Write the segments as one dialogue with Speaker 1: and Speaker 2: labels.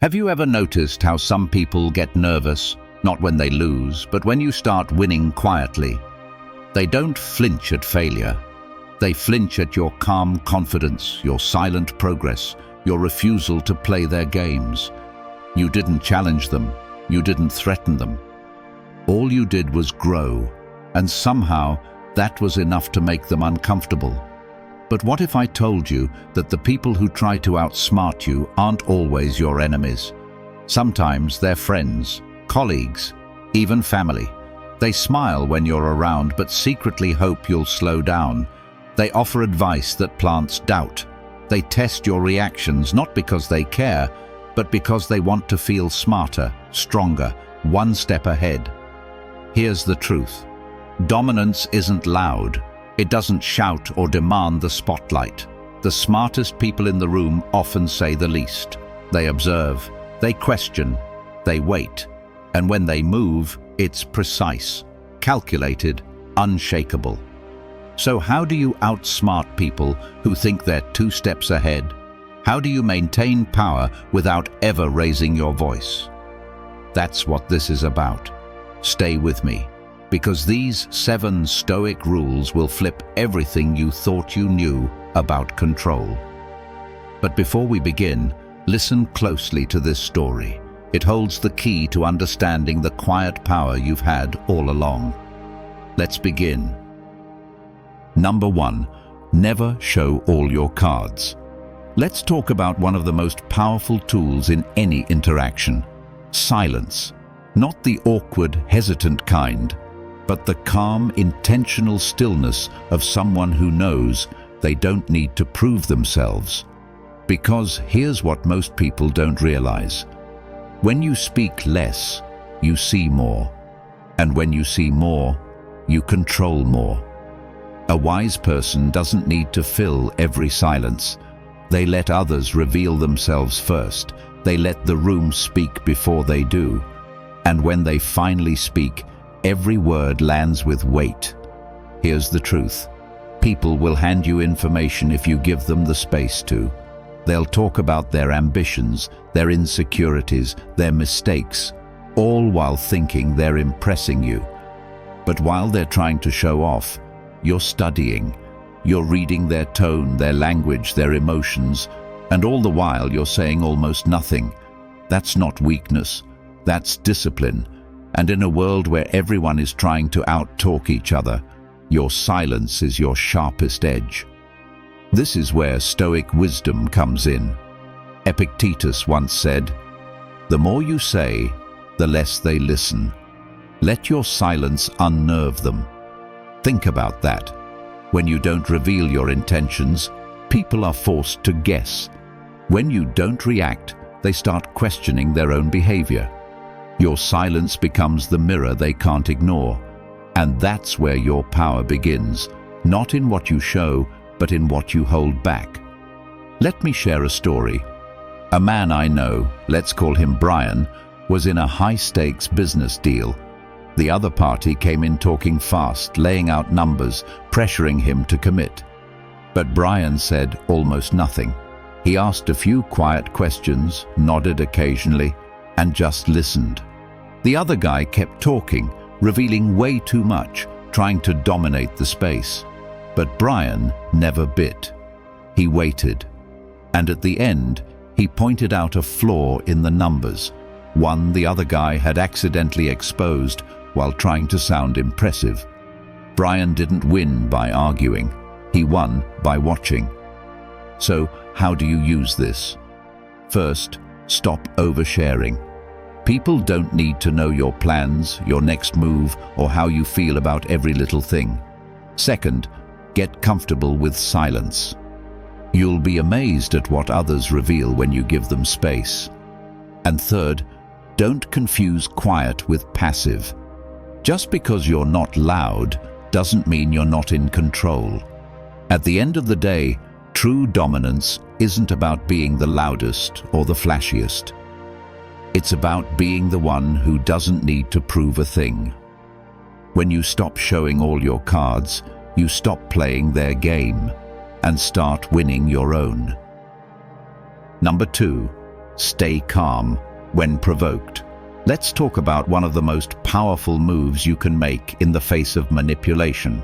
Speaker 1: Have you ever noticed how some people get nervous, not when they lose, but when you start winning quietly? They don't flinch at failure. They flinch at your calm confidence, your silent progress, your refusal to play their games. You didn't challenge them. You didn't threaten them. All you did was grow, and somehow that was enough to make them uncomfortable. But what if I told you that the people who try to outsmart you aren't always your enemies? Sometimes they're friends, colleagues, even family. They smile when you're around but secretly hope you'll slow down. They offer advice that plants doubt. They test your reactions not because they care, but because they want to feel smarter, stronger, one step ahead. Here's the truth. Dominance isn't loud. It doesn't shout or demand the spotlight. The smartest people in the room often say the least. They observe, they question, they wait. And when they move, it's precise, calculated, unshakable. So how do you outsmart people who think they're 2 steps ahead? How do you maintain power without ever raising your voice? That's what this is about. Stay with me, because these 7 Stoic rules will flip everything you thought you knew about control. But before we begin, listen closely to this story. It holds the key to understanding the quiet power you've had all along. Let's begin. Number 1, never show all your cards. Let's talk about one of the most powerful tools in any interaction: silence. Not the awkward, hesitant kind, but the calm, intentional stillness of someone who knows they don't need to prove themselves. Because here's what most people don't realize. When you speak less, you see more. And when you see more, you control more. A wise person doesn't need to fill every silence. They let others reveal themselves first. They let the room speak before they do. And when they finally speak, every word lands with weight. Here's the truth. People will hand you information if you give them the space to. They'll talk about their ambitions, their insecurities, their mistakes, all while thinking they're impressing you. But while they're trying to show off, you're studying. You're reading their tone, their language, their emotions, and all the while you're saying almost nothing. That's not weakness. That's discipline. And in a world where everyone is trying to out-talk each other, your silence is your sharpest edge. This is where Stoic wisdom comes in. Epictetus once said, "The more you say, the less they listen. Let your silence unnerve them." Think about that. When you don't reveal your intentions, people are forced to guess. When you don't react, they start questioning their own behavior. Your silence becomes the mirror they can't ignore. And that's where your power begins, not in what you show, but in what you hold back. Let me share a story. A man I know, let's call him Brian, was in a high-stakes business deal. The other party came in talking fast, laying out numbers, pressuring him to commit. But Brian said almost nothing. He asked a few quiet questions, nodded occasionally, and just listened. The other guy kept talking, revealing way too much, trying to dominate the space. But Brian never bit. He waited. And at the end, he pointed out a flaw in the numbers, one the other guy had accidentally exposed while trying to sound impressive. Brian didn't win by arguing. He won by watching. So, how do you use this? First, stop oversharing. People don't need to know your plans, your next move, or how you feel about every little thing. Second, get comfortable with silence. You'll be amazed at what others reveal when you give them space. And third, don't confuse quiet with passive. Just because you're not loud doesn't mean you're not in control. At the end of the day, true dominance isn't about being the loudest or the flashiest. It's about being the one who doesn't need to prove a thing. When you stop showing all your cards, you stop playing their game and start winning your own. Number 2, Stay calm when provoked. Let's talk about one of the most powerful moves you can make in the face of manipulation.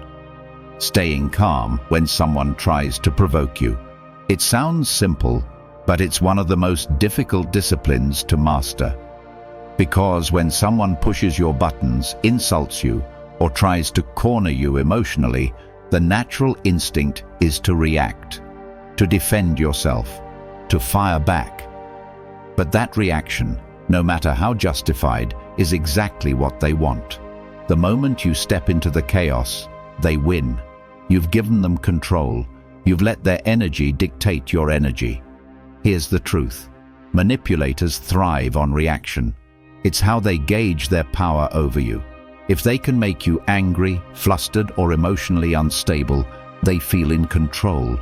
Speaker 1: Staying calm when someone tries to provoke you. It sounds simple, but it's one of the most difficult disciplines to master. Because when someone pushes your buttons, insults you, or tries to corner you emotionally, the natural instinct is to react, to defend yourself, to fire back. But that reaction, no matter how justified, is exactly what they want. The moment you step into the chaos, they win. You've given them control. You've let their energy dictate your energy. Here's the truth. Manipulators thrive on reaction. It's how they gauge their power over you. If they can make you angry, flustered, or emotionally unstable, they feel in control.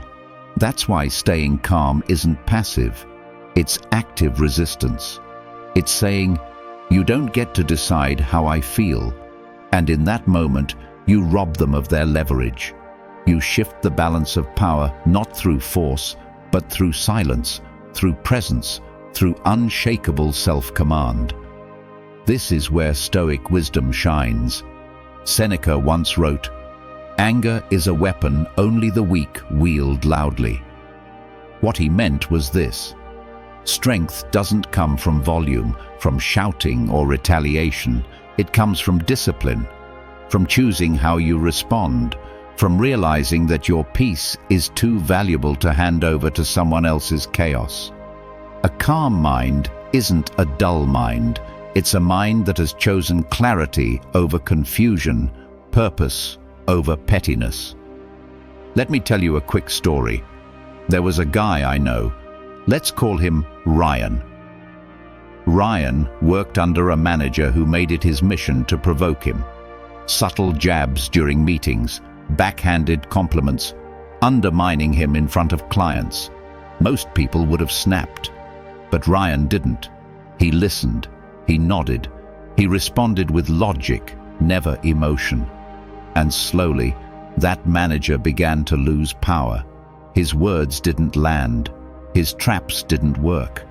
Speaker 1: That's why staying calm isn't passive. It's active resistance. It's saying, you don't get to decide how I feel. And in that moment, you rob them of their leverage. You shift the balance of power not through force, but through silence, through presence, through unshakable self-command. This is where Stoic wisdom shines. Seneca once wrote, "Anger is a weapon only the weak wield loudly." What he meant was this: strength doesn't come from volume, from shouting or retaliation. It comes from discipline, from choosing how you respond, from realizing that your peace is too valuable to hand over to someone else's chaos. A calm mind isn't a dull mind. It's a mind that has chosen clarity over confusion, purpose over pettiness. Let me tell you a quick story. There was a guy I know. Let's call him Ryan. Ryan worked under a manager who made it his mission to provoke him. Subtle jabs during meetings, backhanded compliments, undermining him in front of clients. Most people would have snapped, but Ryan didn't. He listened, he nodded, he responded with logic, never emotion. And slowly, that manager began to lose power. His words didn't land, his traps didn't work.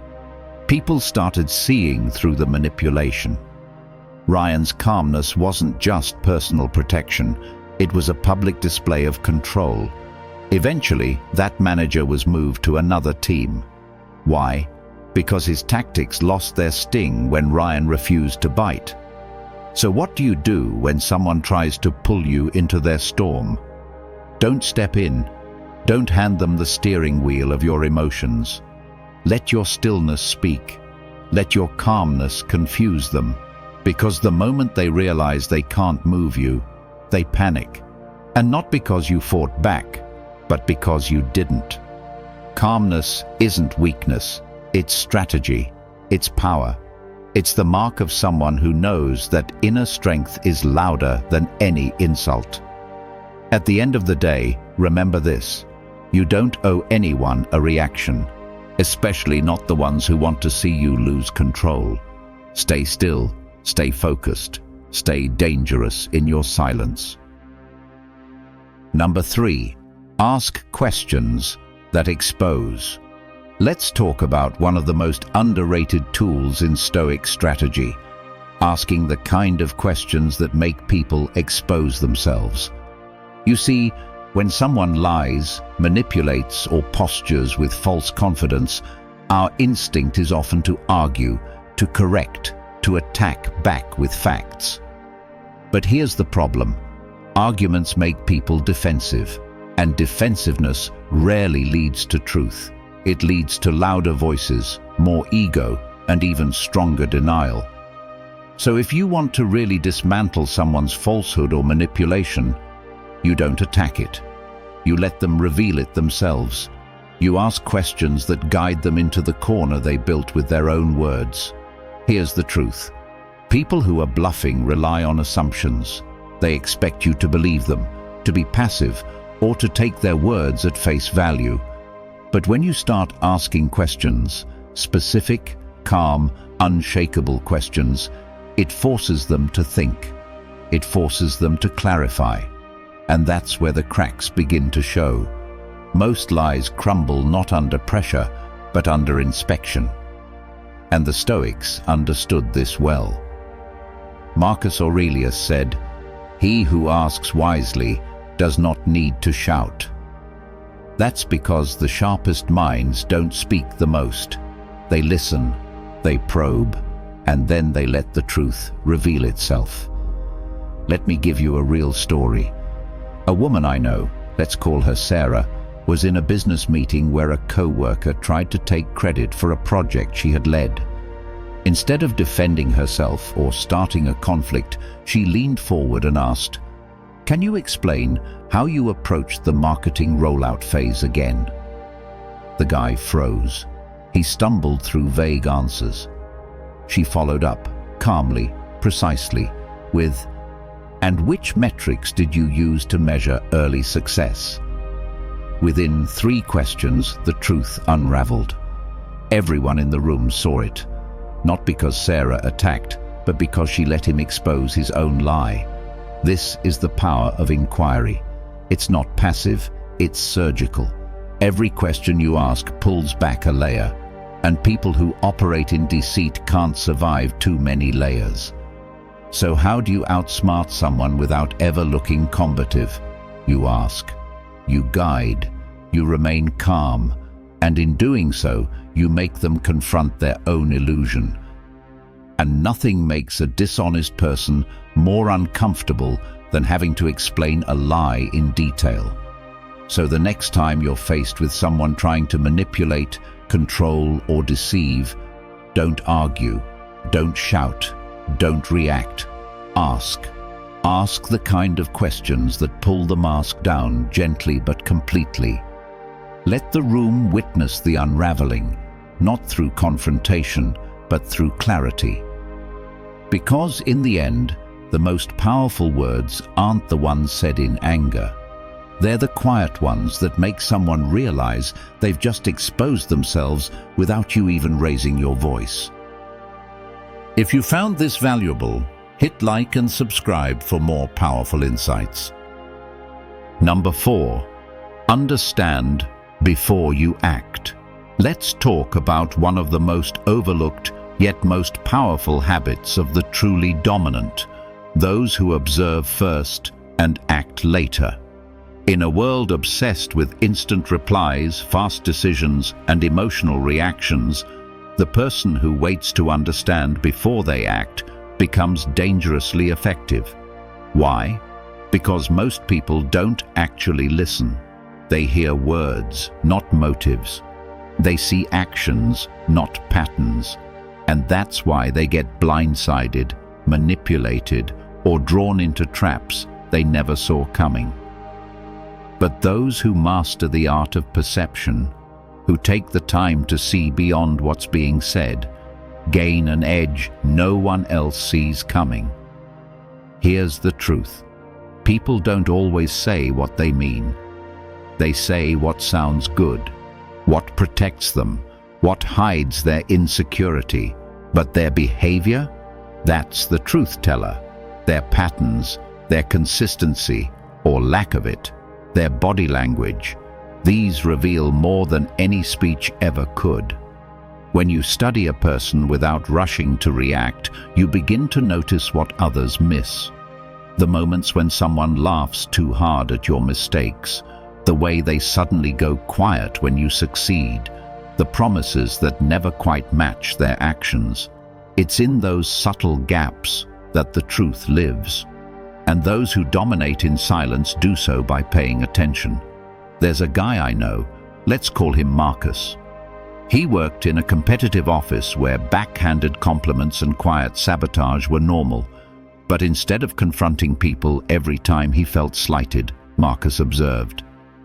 Speaker 1: People started seeing through the manipulation. Ryan's calmness wasn't just personal protection, it was a public display of control. Eventually, that manager was moved to another team. Why? Because his tactics lost their sting when Ryan refused to bite. So what do you do when someone tries to pull you into their storm? Don't step in. Don't hand them the steering wheel of your emotions. Let your stillness speak. Let your calmness confuse them. Because the moment they realize they can't move you, they panic. And not because you fought back, but because you didn't. Calmness isn't weakness. It's strategy. It's power. It's the mark of someone who knows that inner strength is louder than any insult. At the end of the day, remember this: you don't owe anyone a reaction, especially not the ones who want to see you lose control. Stay still, stay focused, stay dangerous in your silence. Number 3, ask questions that expose. Let's talk about one of the most underrated tools in Stoic strategy, asking the kind of questions that make people expose themselves. You see, when someone lies, manipulates, or postures with false confidence, our instinct is often to argue, to correct, to attack back with facts. But here's the problem. Arguments make people defensive, and defensiveness rarely leads to truth. It leads to louder voices, more ego, and even stronger denial. So if you want to really dismantle someone's falsehood or manipulation, you don't attack it. You let them reveal it themselves. You ask questions that guide them into the corner they built with their own words. Here's the truth. People who are bluffing rely on assumptions. They expect you to believe them, to be passive, or to take their words at face value. But when you start asking questions, specific, calm, unshakable questions, it forces them to think. It forces them to clarify. And that's where the cracks begin to show. Most lies crumble not under pressure, but under inspection. And the Stoics understood this well. Marcus Aurelius said, "He who asks wisely does not need to shout." That's because the sharpest minds don't speak the most. They listen, they probe, and then they let the truth reveal itself. Let me give you a real story. A woman I know, let's call her Sarah, was in a business meeting where a co-worker tried to take credit for a project she had led. Instead of defending herself or starting a conflict, she leaned forward and asked, "Can you explain how you approached the marketing rollout phase again?" The guy froze. He stumbled through vague answers. She followed up, calmly, precisely, with, "And which metrics did you use to measure early success?" Within 3 questions, the truth unraveled. Everyone in the room saw it, not because Sarah attacked, but because she let him expose his own lie. This is the power of inquiry. It's not passive, it's surgical. Every question you ask pulls back a layer, and people who operate in deceit can't survive too many layers. So how do you outsmart someone without ever looking combative? You ask. You guide. You remain calm. And in doing so, you make them confront their own illusion. And nothing makes a dishonest person more uncomfortable than having to explain a lie in detail. So the next time you're faced with someone trying to manipulate, control, or deceive, don't argue, don't shout, don't react. Ask. Ask the kind of questions that pull the mask down gently but completely. Let the room witness the unraveling, not through confrontation, but through clarity. Because in the end, the most powerful words aren't the ones said in anger. They're the quiet ones that make someone realize they've just exposed themselves without you even raising your voice. If you found this valuable, hit like and subscribe for more powerful insights. Number 4, understand before you act. Let's talk about one of the most overlooked yet most powerful habits of the truly dominant, those who observe first and act later. In a world obsessed with instant replies, fast decisions, and emotional reactions, the person who waits to understand before they act becomes dangerously effective. Why? Because most people don't actually listen. They hear words, not motives. They see actions, not patterns. And that's why they get blindsided, manipulated, or drawn into traps they never saw coming. But those who master the art of perception, who take the time to see beyond what's being said, gain an edge no one else sees coming. Here's the truth. People don't always say what they mean. They say what sounds good, what protects them, what hides their insecurity. But their behavior? That's the truth teller. Their patterns, their consistency, or lack of it, their body language. These reveal more than any speech ever could. When you study a person without rushing to react, you begin to notice what others miss. The moments when someone laughs too hard at your mistakes, the way they suddenly go quiet when you succeed, the promises that never quite match their actions. It's in those subtle gaps that the truth lives. And those who dominate in silence do so by paying attention. There's a guy I know, let's call him Marcus. He worked in a competitive office where backhanded compliments and quiet sabotage were normal. But instead of confronting people every time he felt slighted, Marcus observed.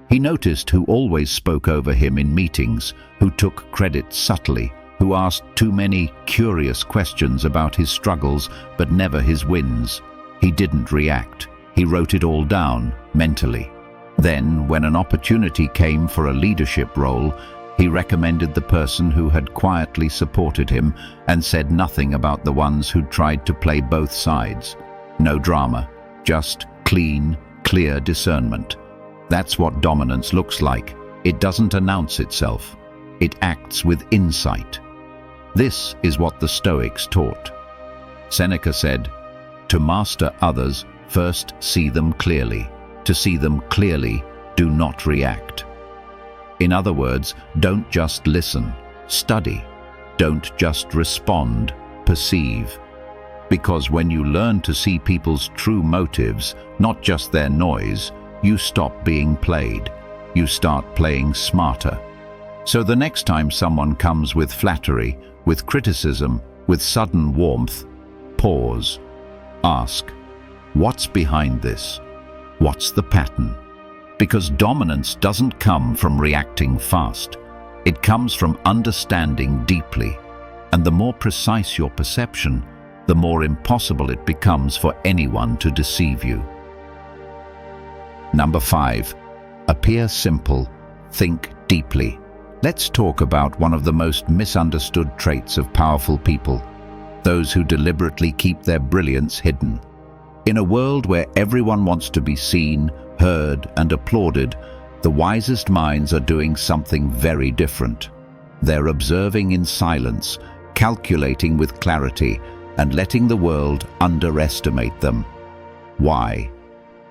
Speaker 1: He noticed who always spoke over him in meetings, who took credit subtly, who asked too many curious questions about his struggles but never his wins. He didn't react. He wrote it all down, mentally. Then, when an opportunity came for a leadership role, he recommended the person who had quietly supported him and said nothing about the ones who tried to play both sides. No drama, just clean, clear discernment. That's what dominance looks like. It doesn't announce itself. It acts with insight. This is what the Stoics taught. Seneca said, "To master others, first see them clearly. To see them clearly, do not react." In other words, don't just listen, study. Don't just respond, perceive. Because when you learn to see people's true motives, not just their noise, you stop being played. You start playing smarter. So the next time someone comes with flattery, with criticism, with sudden warmth, pause. Ask, what's behind this? What's the pattern? Because dominance doesn't come from reacting fast. It comes from understanding deeply. And the more precise your perception, the more impossible it becomes for anyone to deceive you. Number 5. Appear simple, think deeply. Let's talk about one of the most misunderstood traits of powerful people, those who deliberately keep their brilliance hidden. In a world where everyone wants to be seen, heard, and applauded, the wisest minds are doing something very different. They're observing in silence, calculating with clarity, and letting the world underestimate them. Why?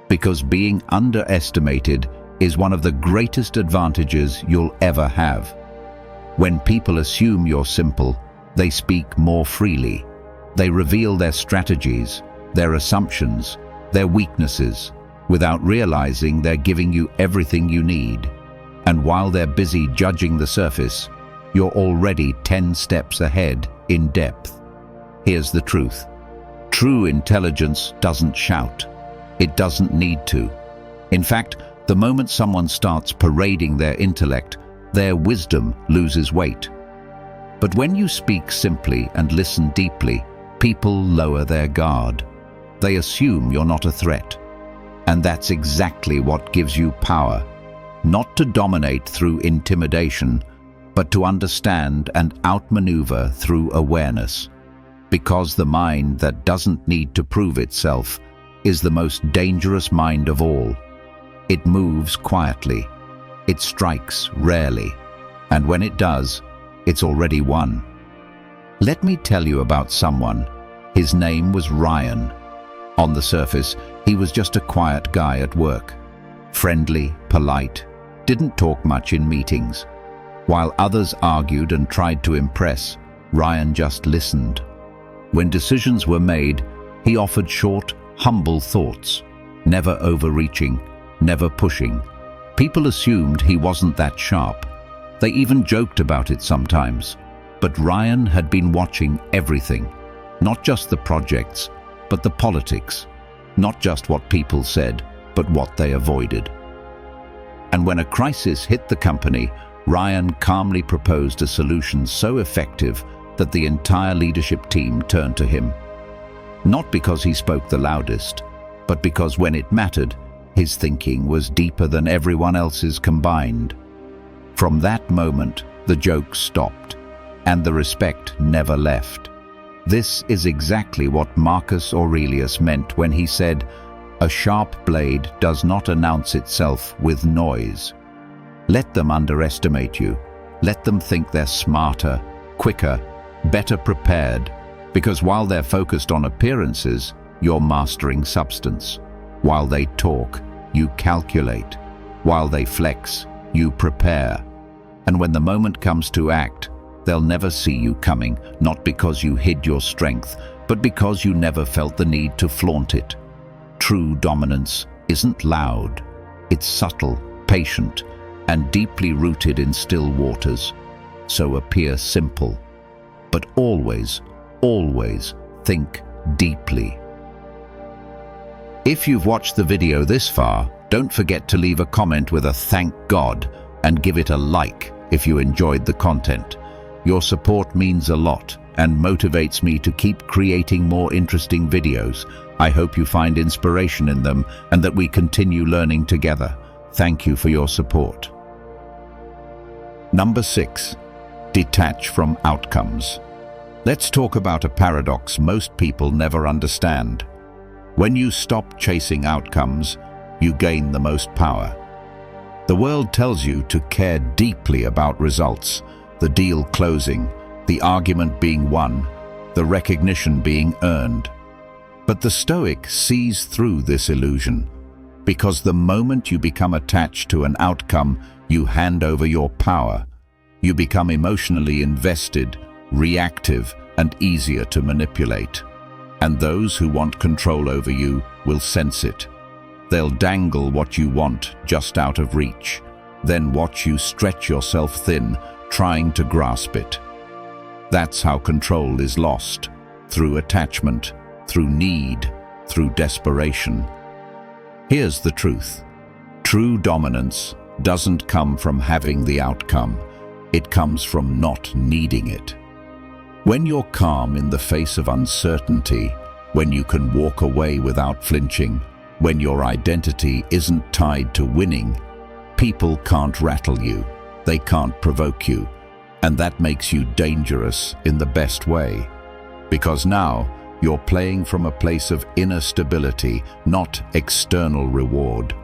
Speaker 1: Because being underestimated is one of the greatest advantages you'll ever have. When people assume you're simple, they speak more freely. They reveal their strategies, their assumptions, their weaknesses, without realizing they're giving you everything you need. And while they're busy judging the surface, you're already 10 steps ahead in depth. Here's the truth. True intelligence doesn't shout. It doesn't need to. In fact, the moment someone starts parading their intellect, their wisdom loses weight. But when you speak simply and listen deeply, people lower their guard. They assume you're not a threat. And that's exactly what gives you power. Not to dominate through intimidation, but to understand and outmaneuver through awareness. Because the mind that doesn't need to prove itself is the most dangerous mind of all. It moves quietly. It strikes rarely. And when it does, it's already won. Let me tell you about someone. His name was Ryan. On the surface, he was just a quiet guy at work. Friendly, polite, didn't talk much in meetings. While others argued and tried to impress, Ryan just listened. When decisions were made, he offered short, humble thoughts, never overreaching, never pushing. People assumed he wasn't that sharp. They even joked about it sometimes. But Ryan had been watching everything, not just the projects, but the politics, not just what people said, but what they avoided. And when a crisis hit the company, Ryan calmly proposed a solution so effective that the entire leadership team turned to him. Not because he spoke the loudest, but because when it mattered, his thinking was deeper than everyone else's combined. From that moment, the jokes stopped, and the respect never left. This is exactly what Marcus Aurelius meant when he said, "A sharp blade does not announce itself with noise." Let them underestimate you. Let them think they're smarter, quicker, better prepared, because while they're focused on appearances, you're mastering substance. While they talk, you calculate. While they flex, you prepare. And when the moment comes to act, they'll never see you coming, not because you hid your strength, but because you never felt the need to flaunt it. True dominance isn't loud. It's subtle, patient, and deeply rooted in still waters. So appear simple, but always, always think deeply. If you've watched the video this far, don't forget to leave a comment with a "thank God" and give it a like if you enjoyed the content. Your support means a lot and motivates me to keep creating more interesting videos. I hope you find inspiration in them and that we continue learning together. Thank you for your support. Number 6. Detach from outcomes. Let's talk about a paradox most people never understand. When you stop chasing outcomes, you gain the most power. The world tells you to care deeply about results, the deal closing, the argument being won, the recognition being earned. But the Stoic sees through this illusion, because the moment you become attached to an outcome, you hand over your power. You become emotionally invested, reactive, and easier to manipulate. And those who want control over you will sense it. They'll dangle what you want just out of reach, then watch you stretch yourself thin, trying to grasp it. That's how control is lost, through attachment, through need, through desperation. Here's the truth. True dominance doesn't come from having the outcome. It comes from not needing it. When you're calm in the face of uncertainty, when you can walk away without flinching, when your identity isn't tied to winning, people can't rattle you, they can't provoke you, and that makes you dangerous in the best way. Because now, you're playing from a place of inner stability, not external reward.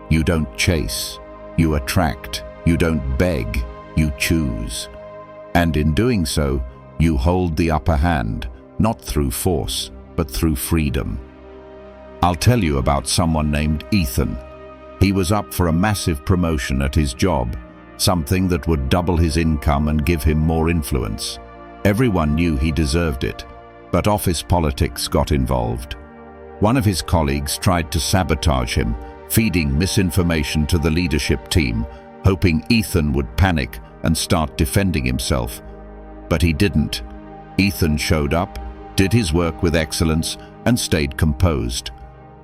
Speaker 1: You don't chase, you attract, you don't beg, you choose. And in doing so, you hold the upper hand, not through force, but through freedom. I'll tell you about someone named Ethan. He was up for a massive promotion at his job, something that would double his income and give him more influence. Everyone knew he deserved it, but office politics got involved. One of his colleagues tried to sabotage him, feeding misinformation to the leadership team, hoping Ethan would panic and start defending himself. But he didn't. Ethan showed up, did his work with excellence, and stayed composed.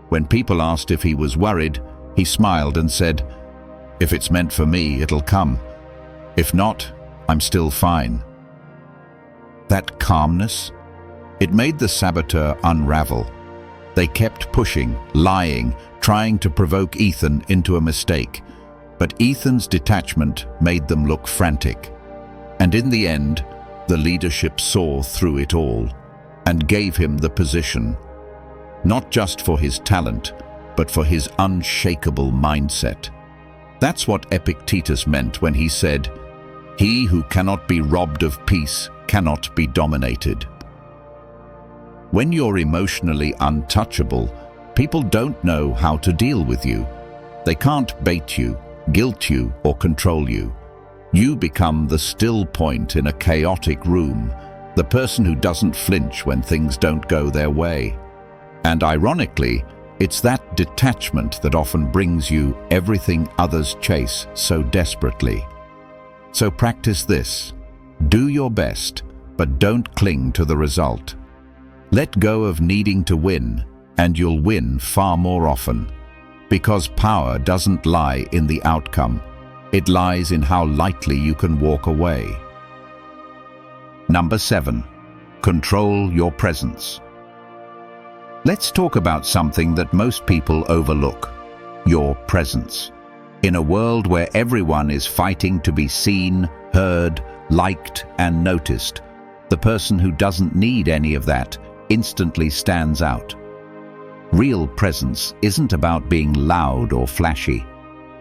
Speaker 1: When people asked if he was worried, he smiled and said, "If it's meant for me, it'll come. If not, I'm still fine." That calmness, it made the saboteur unravel. They kept pushing, lying, trying to provoke Ethan into a mistake. But Ethan's detachment made them look frantic. And in the end, the leadership saw through it all and gave him the position, not just for his talent, but for his unshakable mindset. That's what Epictetus meant when he said, "He who cannot be robbed of peace cannot be dominated." When you're emotionally untouchable, people don't know how to deal with you. They can't bait you, guilt you, or control you. You become the still point in a chaotic room, the person who doesn't flinch when things don't go their way. And ironically, it's that detachment that often brings you everything others chase so desperately. So practice this. Do your best, but don't cling to the result. Let go of needing to win, and you'll win far more often. Because power doesn't lie in the outcome. It lies in how lightly you can walk away. Number 7. Control your presence. Let's talk about something that most people overlook: your presence. In a world where everyone is fighting to be seen, heard, liked, and noticed, the person who doesn't need any of that instantly stands out. Real presence isn't about being loud or flashy.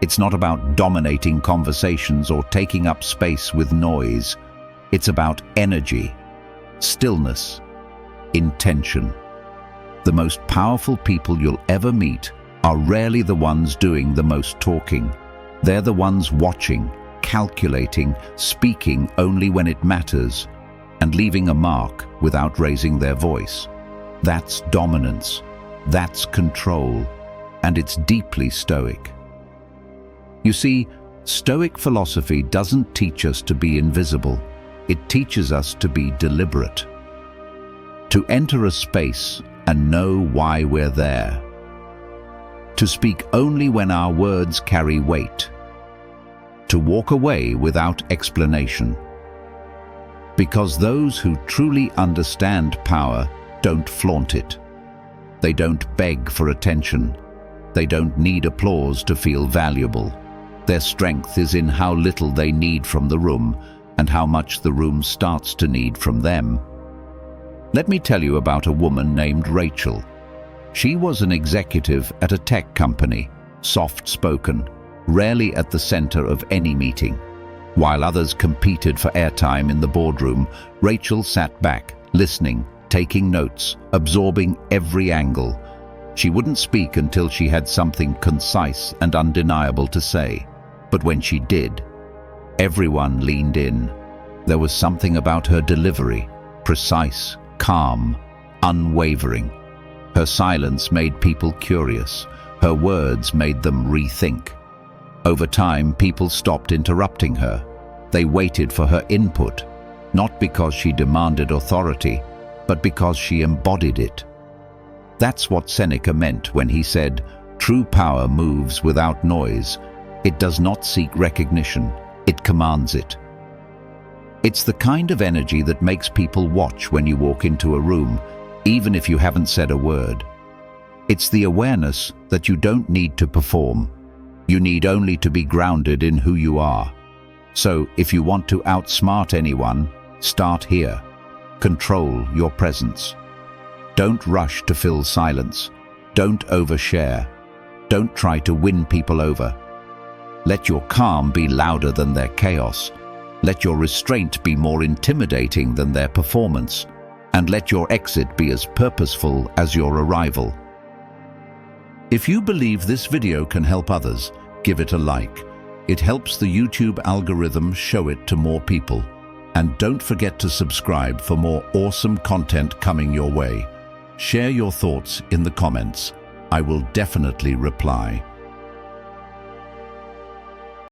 Speaker 1: It's not about dominating conversations or taking up space with noise. It's about energy, stillness, intention. The most powerful people you'll ever meet are rarely the ones doing the most talking. They're the ones watching, calculating, speaking only when it matters, and leaving a mark without raising their voice. That's dominance. That's control. And it's deeply Stoic. You see, Stoic philosophy doesn't teach us to be invisible. It teaches us to be deliberate. To enter a space and know why we're there. To speak only when our words carry weight. To walk away without explanation. Because those who truly understand power don't flaunt it. They don't beg for attention. They don't need applause to feel valuable. Their strength is in how little they need from the room and how much the room starts to need from them. Let me tell you about a woman named Rachel. She was an executive at a tech company, soft-spoken, rarely at the center of any meeting. While others competed for airtime in the boardroom, Rachel sat back, listening, taking notes, absorbing every angle. She wouldn't speak until she had something concise and undeniable to say. But when she did, everyone leaned in. There was something about her delivery, precise, calm, unwavering. Her silence made people curious. Her words made them rethink. Over time, people stopped interrupting her. They waited for her input, not because she demanded authority, but because she embodied it. That's what Seneca meant when he said, "True power moves without noise. It does not seek recognition, it commands it." It's the kind of energy that makes people watch when you walk into a room, even if you haven't said a word. It's the awareness that you don't need to perform. You need only to be grounded in who you are. So, if you want to outsmart anyone, start here. Control your presence. Don't rush to fill silence. Don't overshare. Don't try to win people over. Let your calm be louder than their chaos. Let your restraint be more intimidating than their performance. And let your exit be as purposeful as your arrival. If you believe this video can help others, give it a like. It helps the YouTube algorithm show it to more people. And don't forget to subscribe for more awesome content coming your way. Share your thoughts in the comments. I will definitely reply.